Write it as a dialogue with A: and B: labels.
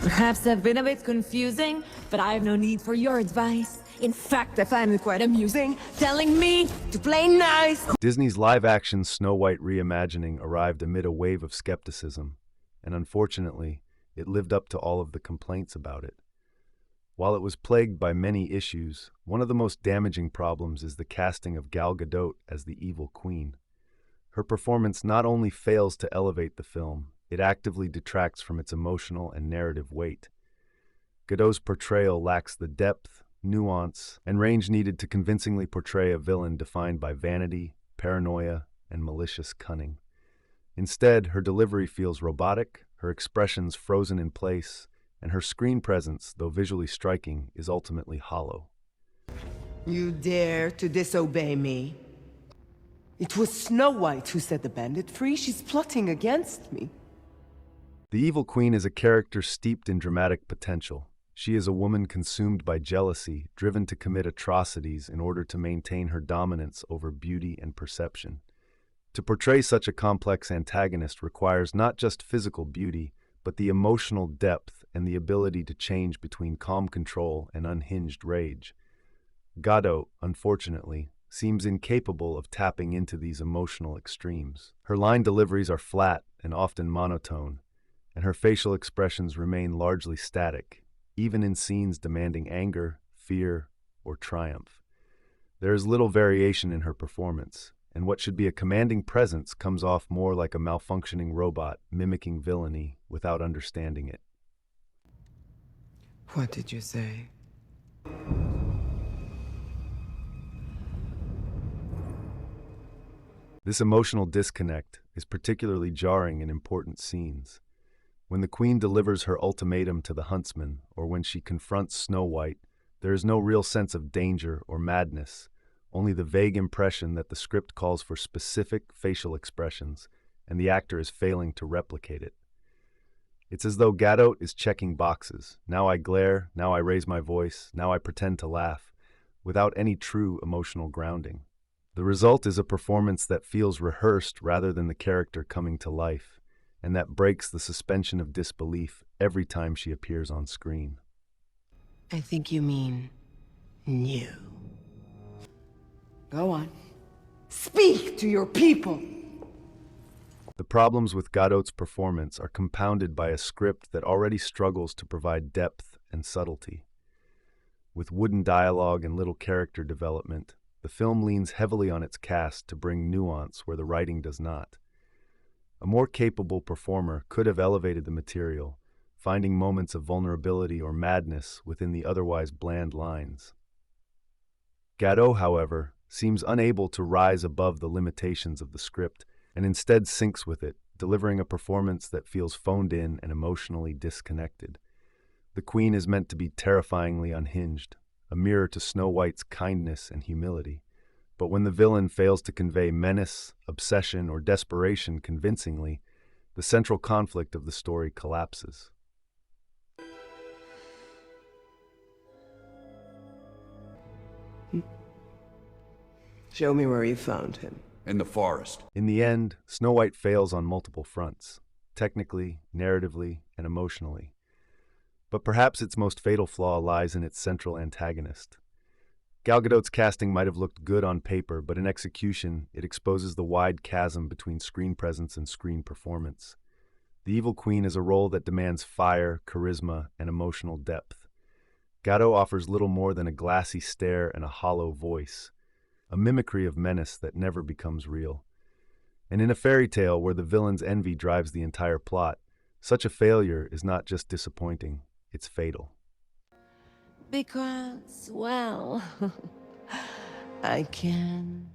A: Perhaps I've been a bit confusing, but I have no need for your advice. In fact, I find it quite amusing, telling me to play nice.
B: Disney's live-action Snow White reimagining arrived amid a wave of skepticism, and unfortunately, it lived up to all of the complaints about it. While it was plagued by many issues, one of the most damaging problems is the casting of Gal Gadot as the evil queen. Her performance not only fails to elevate the film, it actively detracts from its emotional and narrative weight. Gadot's portrayal lacks the depth, nuance, and range needed to convincingly portray a villain defined by vanity, paranoia, and malicious cunning. Instead, her delivery feels robotic, her expressions frozen in place, and her screen presence, though visually striking, is ultimately hollow.
C: You dare to disobey me? It was Snow White who set the bandit free. She's plotting against me.
B: The evil queen is a character steeped in dramatic potential. She is a woman consumed by jealousy, driven to commit atrocities in order to maintain her dominance over beauty and perception. To portray such a complex antagonist requires not just physical beauty, but the emotional depth and the ability to change between calm control and unhinged rage. Gadot, unfortunately, seems incapable of tapping into these emotional extremes. Her line deliveries are flat and often monotone, and her facial expressions remain largely static, even in scenes demanding anger, fear, or triumph. There is little variation in her performance, and what should be a commanding presence comes off more like a malfunctioning robot mimicking villainy without understanding it.
C: What did you say?
B: This emotional disconnect is particularly jarring in important scenes. When the queen delivers her ultimatum to the huntsman, or when she confronts Snow White, there is no real sense of danger or madness, only the vague impression that the script calls for specific facial expressions, and the actor is failing to replicate it. It's as though Gadot is checking boxes. Now I glare, now I raise my voice, now I pretend to laugh, without any true emotional grounding. The result is a performance that feels rehearsed rather than the character coming to life, and that breaks the suspension of disbelief every time she appears on screen.
C: I think you mean new. Go on. Speak to your people!
B: The problems with Gadot's performance are compounded by a script that already struggles to provide depth and subtlety. With wooden dialogue and little character development, the film leans heavily on its cast to bring nuance where the writing does not. A more capable performer could have elevated the material, finding moments of vulnerability or madness within the otherwise bland lines. Gadot, however, seems unable to rise above the limitations of the script and instead sinks with it, delivering a performance that feels phoned in and emotionally disconnected. The queen is meant to be terrifyingly unhinged, a mirror to Snow White's kindness and humility. But when the villain fails to convey menace, obsession, or desperation convincingly, the central conflict of the story collapses.
C: Show me where you found him.
D: In the forest.
B: In the end, Snow White fails on multiple fronts, technically, narratively, and emotionally. But perhaps its most fatal flaw lies in its central antagonist. Gal Gadot's casting might have looked good on paper, but in execution, it exposes the wide chasm between screen presence and screen performance. The evil queen is a role that demands fire, charisma, and emotional depth. Gadot offers little more than a glassy stare and a hollow voice, a mimicry of menace that never becomes real. And in a fairy tale where the villain's envy drives the entire plot, such a failure is not just disappointing, it's fatal.
A: Because, well, I can